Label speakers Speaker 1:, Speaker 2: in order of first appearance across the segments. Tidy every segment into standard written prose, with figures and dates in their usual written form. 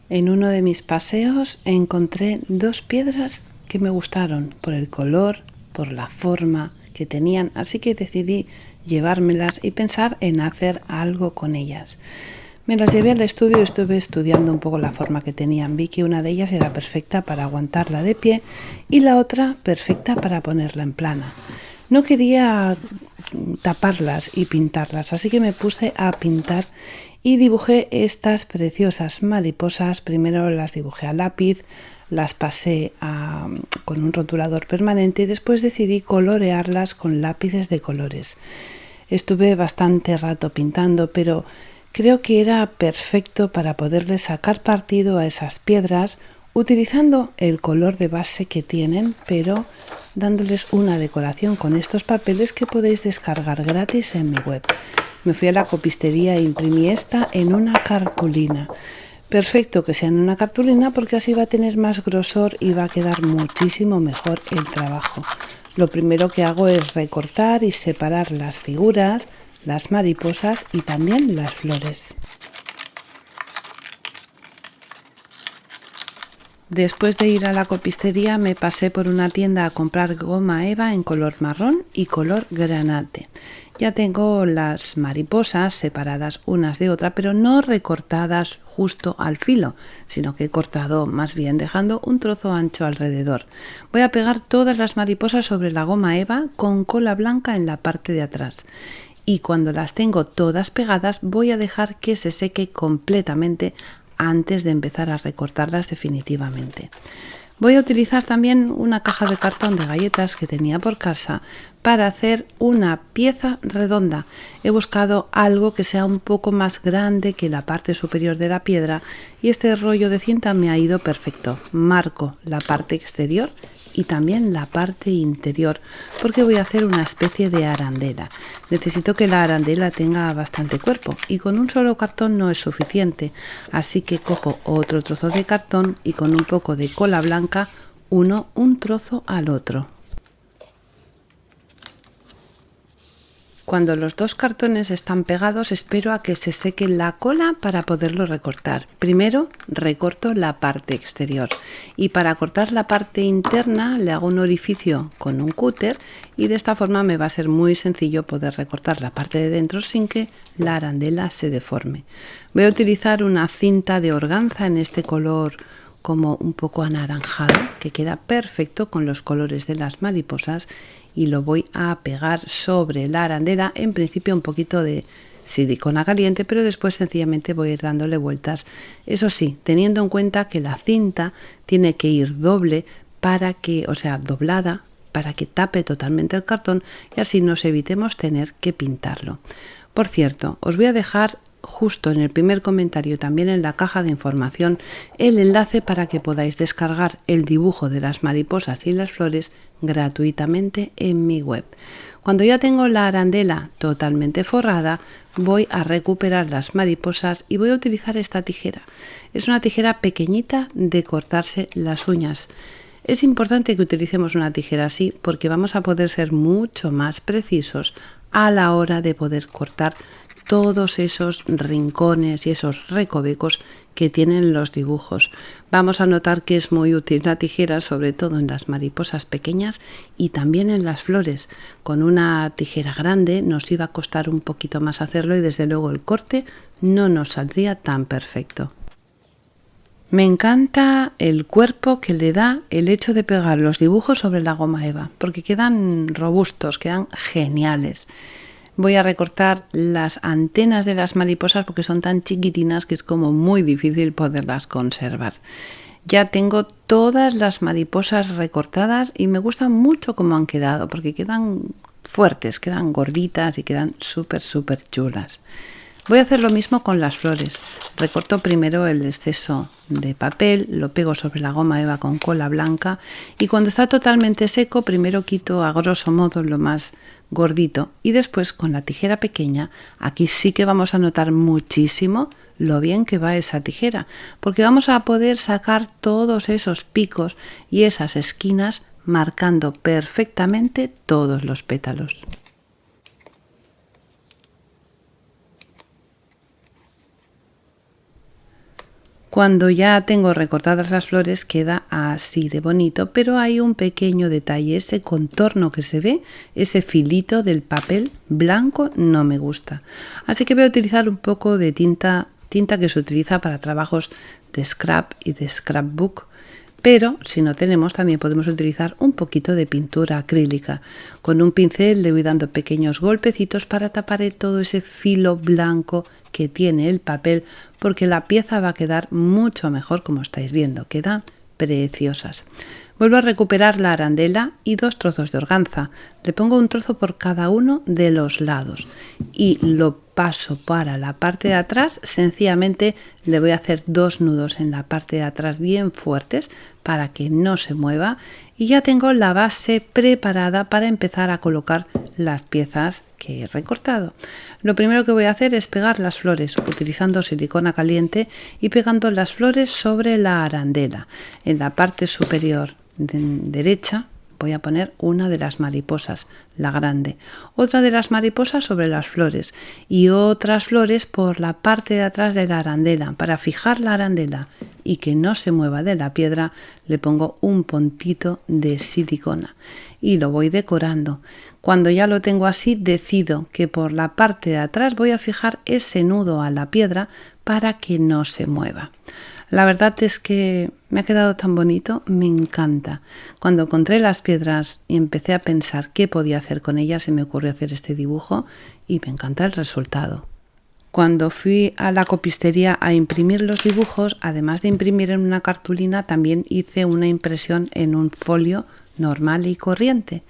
Speaker 1: En uno de mis paseos encontré dos piedras que me gustaron por el color, por la forma que tenían, así que decidí llevármelas y pensar en hacer algo con ellas. Me las llevé al estudio y estuve estudiando un poco la forma que tenían. Vi que una de ellas era perfecta para aguantarla de pie y la otra perfecta para ponerla en plana. No quería taparlas y pintarlas, así que me puse a pintar y dibujé estas preciosas mariposas. Primero las dibujé a lápiz, las pasé con un rotulador permanente y después decidí colorearlas con lápices de colores. Estuve bastante rato pintando, pero creo que era perfecto para poderle sacar partido a esas piedras utilizando el color de base que tienen, pero dándoles una decoración con estos papeles que podéis descargar gratis en mi web. Me fui a la copistería e imprimí esta en una cartulina. Perfecto que sea en una cartulina porque así va a tener más grosor y va a quedar muchísimo mejor el trabajo. Lo primero que hago es recortar y separar las figuras, las mariposas y también las flores. Después de ir a la copistería me pasé por una tienda a comprar goma eva en color marrón y color granate. Ya tengo las mariposas separadas unas de otra, pero no recortadas justo al filo, sino que he cortado más bien dejando un trozo ancho alrededor. Voy a pegar todas las mariposas sobre la goma eva con cola blanca en la parte de atrás. Y cuando las tengo todas pegadas voy a dejar que se seque completamente antes de empezar a recortarlas definitivamente. Voy a utilizar también una caja de cartón de galletas que tenía por casa para hacer una pieza redonda. He buscado algo que sea un poco más grande que la parte superior de la piedra y este rollo de cinta me ha ido perfecto. Marco la parte exterior y también la parte interior porque voy a hacer una especie de arandela. Necesito que la arandela tenga bastante cuerpo y con un solo cartón no es suficiente, así que cojo otro trozo de cartón y con un poco de cola blanca uno un trozo al otro. Cuando los dos cartones están pegados espero a que se seque la cola para poderlo recortar. Primero recorto la parte exterior y para cortar la parte interna le hago un orificio con un cúter y de esta forma me va a ser muy sencillo poder recortar la parte de dentro sin que la arandela se deforme. Voy a utilizar una cinta de organza en este color como un poco anaranjado que queda perfecto con los colores de las mariposas y lo voy a pegar sobre la arandela, en principio un poquito de silicona caliente, pero después sencillamente voy a ir dándole vueltas. Eso sí, teniendo en cuenta que la cinta tiene que ir doble doblada para que tape totalmente el cartón y así nos evitemos tener que pintarlo. Por cierto, os voy a dejar justo en el primer comentario, también en la caja de información, el enlace para que podáis descargar el dibujo de las mariposas y las flores gratuitamente en mi web. Cuando ya tengo la arandela totalmente forrada, voy a recuperar las mariposas y voy a utilizar esta tijera. Es una tijera pequeñita de cortarse las uñas. Es importante que utilicemos una tijera así porque vamos a poder ser mucho más precisos a la hora de poder cortar todos esos rincones y esos recovecos que tienen los dibujos. Vamos a notar que es muy útil la tijera, sobre todo en las mariposas pequeñas y también en las flores. Con una tijera grande nos iba a costar un poquito más hacerlo y desde luego el corte no nos saldría tan perfecto. Me encanta el cuerpo que le da el hecho de pegar los dibujos sobre la goma eva, porque quedan robustos, quedan geniales. Voy a recortar las antenas de las mariposas porque son tan chiquitinas que es como muy difícil poderlas conservar. Ya tengo todas las mariposas recortadas y me gustan mucho cómo han quedado porque quedan fuertes, quedan gorditas y quedan súper chulas. Voy a hacer lo mismo con las flores. Recorto primero el exceso de papel, lo pego sobre la goma eva con cola blanca y cuando está totalmente seco primero quito a grosso modo lo más gordito y después con la tijera pequeña, aquí sí que vamos a notar muchísimo lo bien que va esa tijera, porque vamos a poder sacar todos esos picos y esas esquinas marcando perfectamente todos los pétalos. Cuando ya tengo recortadas las flores queda así de bonito, pero hay un pequeño detalle, ese contorno que se ve, ese filito del papel blanco no me gusta. Así que voy a utilizar un poco de tinta que se utiliza para trabajos de scrap y de scrapbook, pero si no tenemos también podemos utilizar un poquito de pintura acrílica. Con un pincel le voy dando pequeños golpecitos para tapar todo ese filo blanco que tiene el papel, porque la pieza va a quedar mucho mejor, como estáis viendo, quedan preciosas. Vuelvo a recuperar la arandela y 2 trozos de organza. Le pongo un trozo por cada uno de los lados y lo paso para la parte de atrás. Sencillamente le voy a hacer 2 nudos en la parte de atrás bien fuertes para que no se mueva, y ya tengo la base preparada para empezar a colocar las piezas que he recortado. Lo primero que voy a hacer es pegar las flores utilizando silicona caliente y pegando las flores sobre la arandela. En la parte superior derecha voy a poner una de las mariposas, la grande, otra de las mariposas sobre las flores y otras flores por la parte de atrás de la arandela. Para fijar la arandela y que no se mueva de la piedra, le pongo un puntito de silicona y lo voy decorando. Cuando ya lo tengo así, decido que por la parte de atrás voy a fijar ese nudo a la piedra para que no se mueva. La verdad es que me ha quedado tan bonito, me encanta. Cuando encontré las piedras y empecé a pensar qué podía hacer con ellas, se me ocurrió hacer este dibujo y me encanta el resultado. Cuando fui a la copistería a imprimir los dibujos, además de imprimir en una cartulina, también hice una impresión en un folio normal y corriente.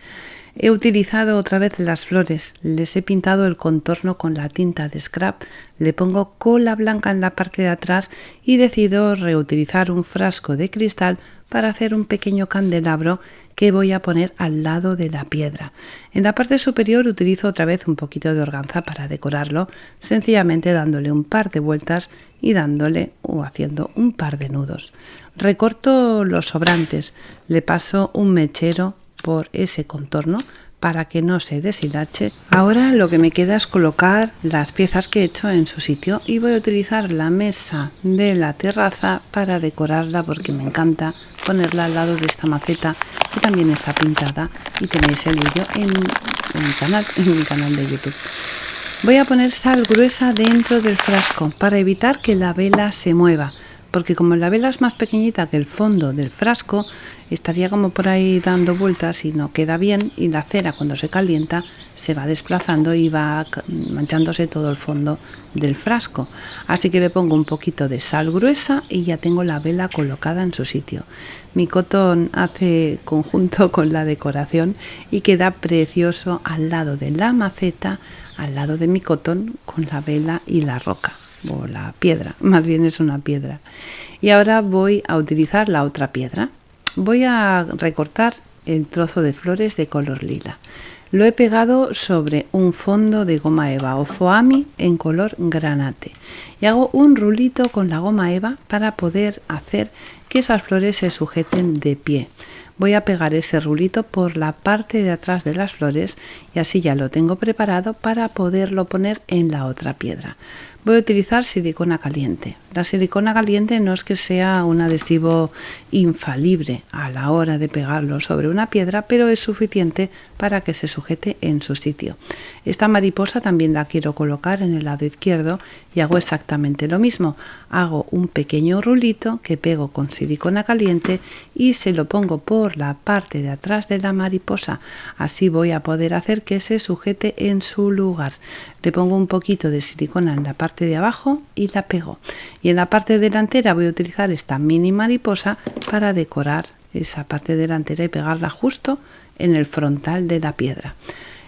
Speaker 1: He utilizado otra vez las flores, les he pintado el contorno con la tinta de scrap, le pongo cola blanca en la parte de atrás y decido reutilizar un frasco de cristal para hacer un pequeño candelabro que voy a poner al lado de la piedra. En la parte superior utilizo otra vez un poquito de organza para decorarlo, sencillamente dándole un par de vueltas y dándole o haciendo un par de nudos. Recorto los sobrantes, le paso un mechero por ese contorno para que no se deshilache. Ahora lo que me queda es colocar las piezas que he hecho en su sitio y voy a utilizar la mesa de la terraza para decorarla, porque me encanta ponerla al lado de esta maceta que también está pintada y tenéis el vídeo en mi canal de YouTube. Voy a poner sal gruesa dentro del frasco para evitar que la vela se mueva, porque como la vela es más pequeñita que el fondo del frasco, estaría como por ahí dando vueltas y no queda bien, y la cera cuando se calienta se va desplazando y va manchándose todo el fondo del frasco. Así que le pongo un poquito de sal gruesa y ya tengo la vela colocada en su sitio. Mi cotón hace conjunto con la decoración y queda precioso al lado de la maceta, al lado de mi cotón, con la vela y la roca, o la piedra, más bien es una piedra. Y ahora voy a utilizar la otra piedra. Voy a recortar el trozo de flores de color lila. Lo he pegado sobre un fondo de goma eva o foami en color granate y hago un rulito con la goma eva para poder hacer que esas flores se sujeten de pie. Voy a pegar ese rulito por la parte de atrás de las flores y así ya lo tengo preparado para poderlo poner en la otra piedra. Voy a utilizar silicona caliente. La silicona caliente no es que sea un adhesivo infalible a la hora de pegarlo sobre una piedra, pero es suficiente para que se sujete en su sitio. Esta mariposa también la quiero colocar en el lado izquierdo y hago exactamente lo mismo. Hago un pequeño rulito que pego con silicona caliente y se lo pongo por la parte de atrás de la mariposa. Así voy a poder hacer que se sujete en su lugar. Le pongo un poquito de silicona en la parte de abajo y la pego. Y en la parte delantera voy a utilizar esta mini mariposa para decorar esa parte delantera y pegarla justo en el frontal de la piedra.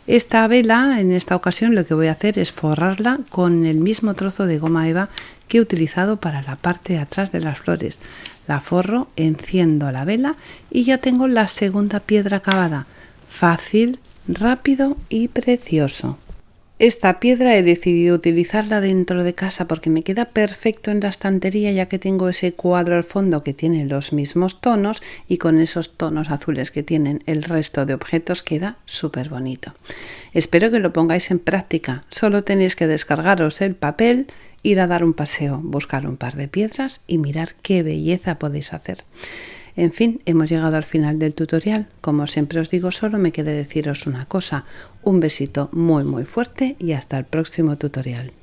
Speaker 1: Esta vela, en esta ocasión, lo que voy a hacer es forrarla con el mismo trozo de goma eva que he utilizado para la parte de atrás de las flores. La forro, enciendo la vela y ya tengo la segunda piedra acabada. Fácil, rápido y precioso. Esta piedra he decidido utilizarla dentro de casa porque me queda perfecto en la estantería, ya que tengo ese cuadro al fondo que tiene los mismos tonos y con esos tonos azules que tienen el resto de objetos queda súper bonito. Espero que lo pongáis en práctica. Solo tenéis que descargaros el papel ir a dar un paseo, buscar un par de piedras y mirar qué belleza podéis hacer. En fin, hemos llegado al final del tutorial. Como siempre os digo, solo me queda deciros una cosa. Un besito muy fuerte y hasta el próximo tutorial.